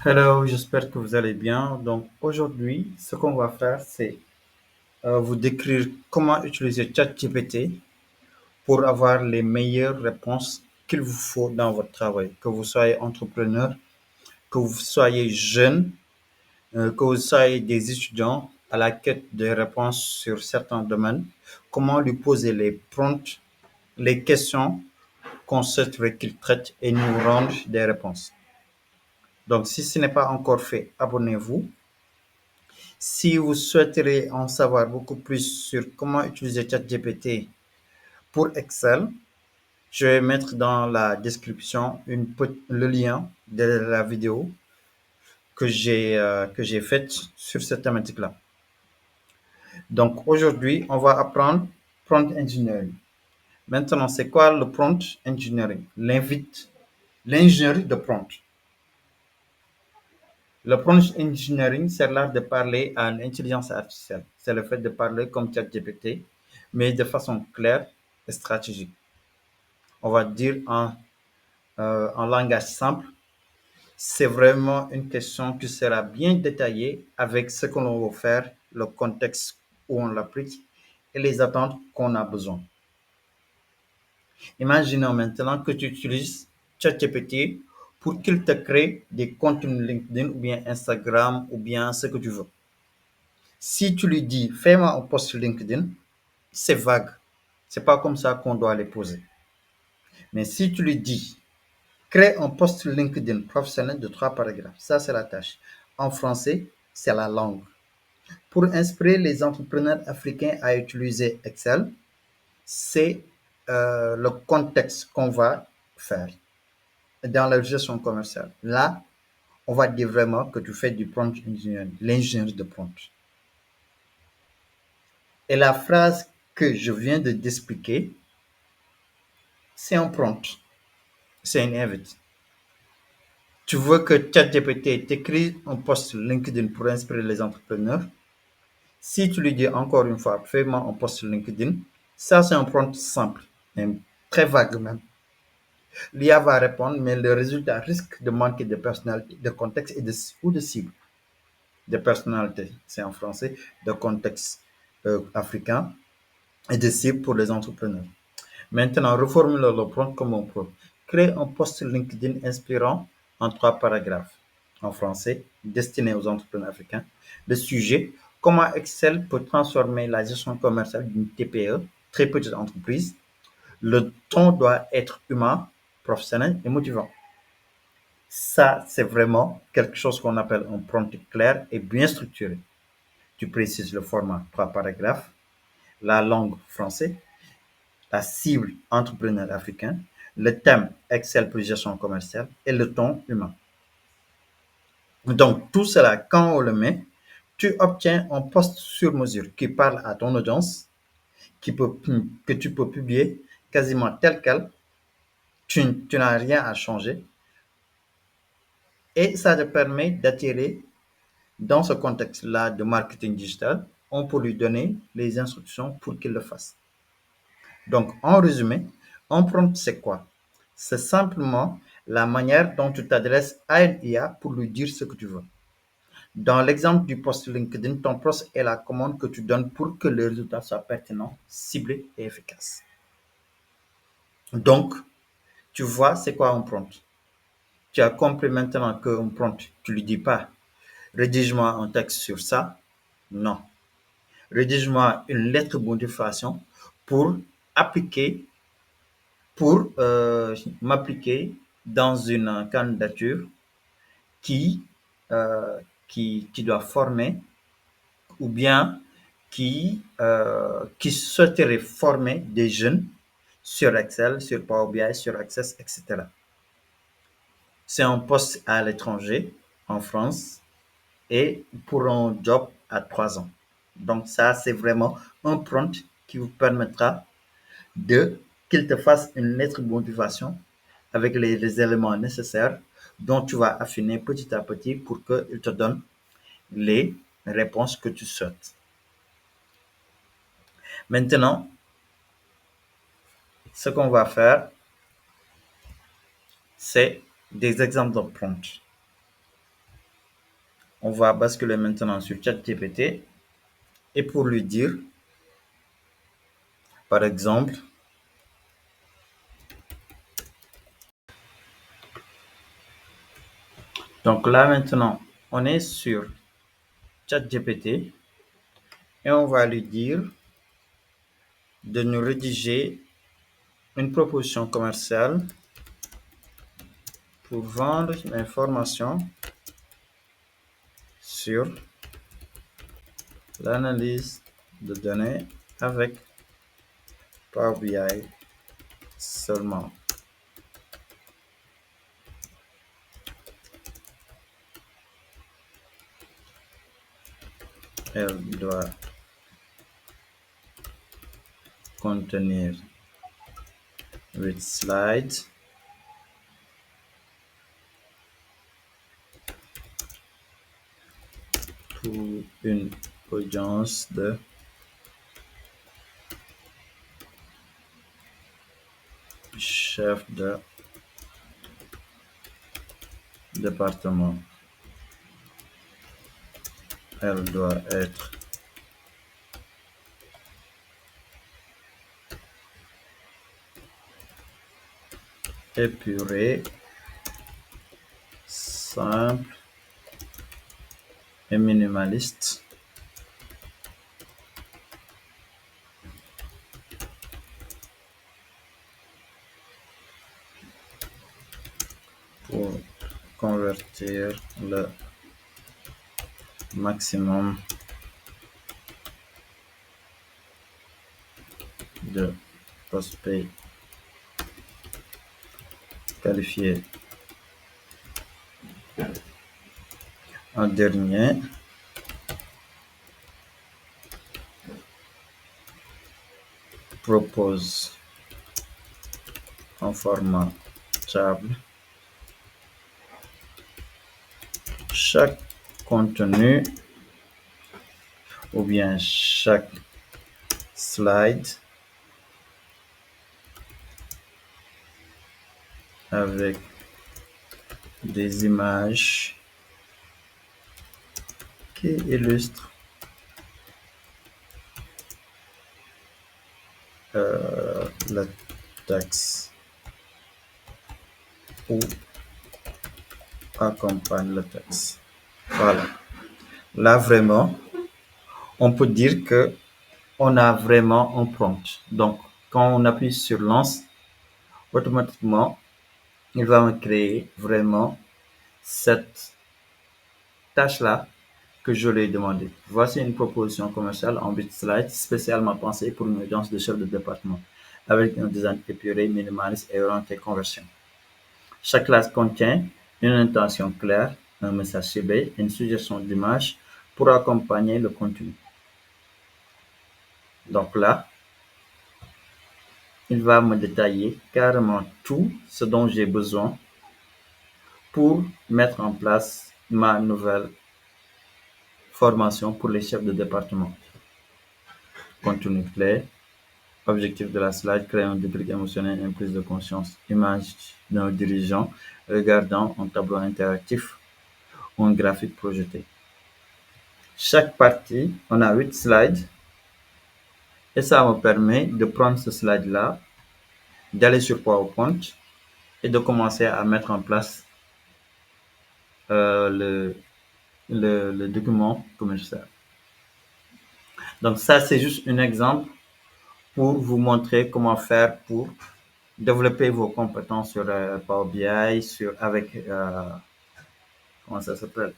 Hello, j'espère que vous allez bien. Donc aujourd'hui, ce qu'on va faire, c'est vous décrire comment utiliser ChatGPT pour avoir les meilleures réponses qu'il vous faut dans votre travail. Que vous soyez entrepreneur, que vous soyez jeune, que vous soyez des étudiants à la quête de réponses sur certains domaines, comment lui poser les prompts, les questions qu'on souhaiterait qu'il traite et nous rende des réponses. Donc si ce n'est pas encore fait, abonnez-vous. Si vous souhaiterez en savoir beaucoup plus sur comment utiliser ChatGPT pour Excel, je vais mettre dans la description le lien de la vidéo que j'ai faite sur cette thématique-là. Donc aujourd'hui, on va apprendre prompt engineering. Maintenant, c'est quoi le prompt engineering? L'ingénierie de prompt. Le prompt engineering, c'est l'art de parler à l'intelligence artificielle. C'est le fait de parler comme ChatGPT, mais de façon claire et stratégique. On va dire en langage simple, c'est vraiment une question qui sera bien détaillée avec ce que l'on veut faire, le contexte où on l'applique et les attentes qu'on a besoin. Imaginons maintenant que tu utilises ChatGPT pour qu'il te crée des contenus LinkedIn ou bien Instagram ou bien ce que tu veux. Si tu lui dis fais-moi un post sur LinkedIn, c'est vague. C'est pas comme ça qu'on doit les poser. Mais si tu lui dis crée un post sur LinkedIn professionnel de 3 paragraphes, ça c'est la tâche. En français, c'est la langue. Pour inspirer les entrepreneurs africains à utiliser Excel, c'est le contexte qu'on va faire dans la gestion commerciale. Là, on va dire vraiment que tu fais du prompt engineering, l'ingénierie de prompt. Et la phrase que je viens de t'expliquer, c'est un prompt, c'est une invite. Tu veux que ChatGPT t'écrive un post sur LinkedIn pour inspirer les entrepreneurs. Si tu lui dis encore une fois, fais-moi un post sur LinkedIn, ça c'est un prompt simple, même très vague même. L'IA va répondre, mais le résultat risque de manquer de personnalité, de contexte ou de cible. De personnalité, c'est en français, de contexte africain et de cible pour les entrepreneurs. Maintenant, reformule le prompt comme on peut. Crée un post LinkedIn inspirant en 3 paragraphes en français, destiné aux entrepreneurs africains. Le sujet, comment Excel peut transformer la gestion commerciale d'une TPE, très petite entreprise. Le ton doit être humain, professionnel et motivant. Ça, c'est vraiment quelque chose qu'on appelle un prompt clair et bien structuré. Tu précises le format 3 paragraphes, la langue français, la cible entrepreneur africain, le thème Excel pour gestion commerciale et le ton humain. Donc, tout cela, quand on le met, tu obtiens un post sur mesure qui parle à ton audience, que tu peux publier quasiment tel quel. Tu n'as rien à changer et ça te permet d'attirer dans ce contexte-là de marketing digital. On peut lui donner les instructions pour qu'il le fasse. Donc, en résumé, un prompt, c'est quoi? C'est simplement la manière dont tu t'adresses à une IA pour lui dire ce que tu veux. Dans l'exemple du post LinkedIn, ton post est la commande que tu donnes pour que le résultat soit pertinent, ciblé et efficace. Donc, tu vois, c'est quoi un prompt? Tu as compris maintenant qu'un prompt, tu ne lui dis pas, rédige-moi un texte sur ça. Non. Rédige-moi une lettre de motivation pour appliquer pour m'appliquer dans une candidature qui, qui doit former ou bien qui souhaiterait former des jeunes sur Excel, sur Power BI, sur Access, etc. C'est un poste à l'étranger, en France, et pour un job à 3 ans. Donc ça, c'est vraiment un prompt qui vous permettra de qu'il te fasse une lettre de motivation avec les éléments nécessaires dont tu vas affiner petit à petit pour qu'il te donne les réponses que tu souhaites. Maintenant, ce qu'on va faire, c'est des exemples de prompts. On va basculer maintenant sur ChatGPT et pour lui dire, par exemple, donc là maintenant, on est sur ChatGPT et on va lui dire de nous rédiger une proposition commerciale pour vendre l'information sur l'analyse de données avec Power BI seulement. Elle doit contenir 8 slides pour une audience de chef de département. Elle doit être épurée, simple et minimaliste pour convertir le maximum de prospects qualifiés. En dernier, propose en format table chaque contenu ou bien chaque slide avec des images qui illustrent le texte ou accompagne le texte. Voilà. Là, vraiment, on peut dire que on a vraiment un prompt. Donc, quand on appuie sur lance, automatiquement, il va me créer vraiment cette tâche-là que je lui ai demandé. Voici une proposition commerciale en 8 slides spécialement pensée pour une audience de chef de département avec un design épuré, minimaliste et orienté conversion. Chaque classe contient une intention claire, un message ciblé et une suggestion d'image pour accompagner le contenu. Donc là, il va me détailler carrément tout ce dont j'ai besoin pour mettre en place ma nouvelle formation pour les chefs de département. Contenu clé, objectif de la slide, créer un déclic émotionnel et une prise de conscience. Image d'un dirigeant regardant un tableau interactif ou un graphique projeté. Chaque partie, on a 8 slides et ça me permet de prendre ce slide-là, d'aller sur PowerPoint et de commencer à mettre en place le document commercial. Donc ça, c'est juste un exemple pour vous montrer comment faire pour développer vos compétences sur Power BI, avec, comment ça s'appelle,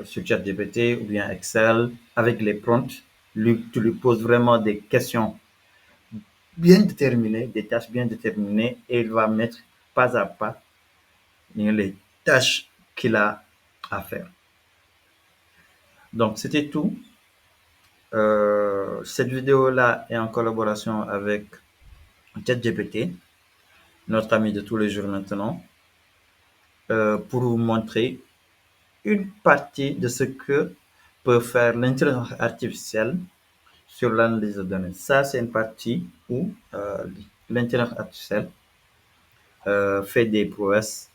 sur ChatGPT ou bien Excel, avec les prompts. Tu lui poses vraiment des questions bien déterminées, des tâches bien déterminées, et il va mettre pas à pas les tâches qu'il a à faire. Donc, c'était tout. Cette vidéo-là est en collaboration avec ChatGPT, notre ami de tous les jours maintenant, pour vous montrer une partie de ce que peut faire l'intelligence artificielle sur l'analyse de données. Ça, c'est une partie où l'intelligence artificielle fait des prouesses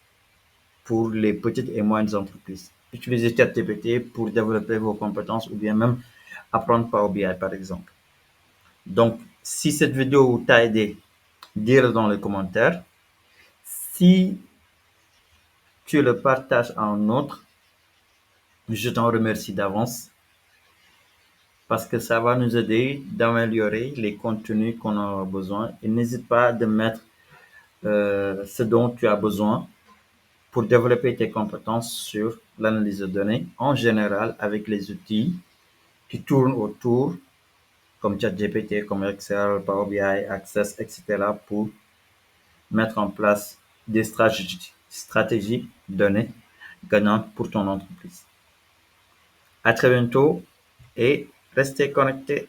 pour les petites et moyennes entreprises. utiliser ChatGPT pour développer vos compétences ou bien même apprendre Power BI par exemple. Donc, si cette vidéo t'a aidé, dis-le dans les commentaires. Si tu le partages à un autre, je t'en remercie d'avance parce que ça va nous aider d'améliorer les contenus qu'on a besoin. Et n'hésite pas de mettre ce dont tu as besoin pour développer tes compétences sur l'analyse de données en général avec les outils qui tournent autour comme ChatGPT, comme Excel, Power BI, Access, etc. pour mettre en place des stratégies données gagnantes pour ton entreprise. À très bientôt et restez connectés.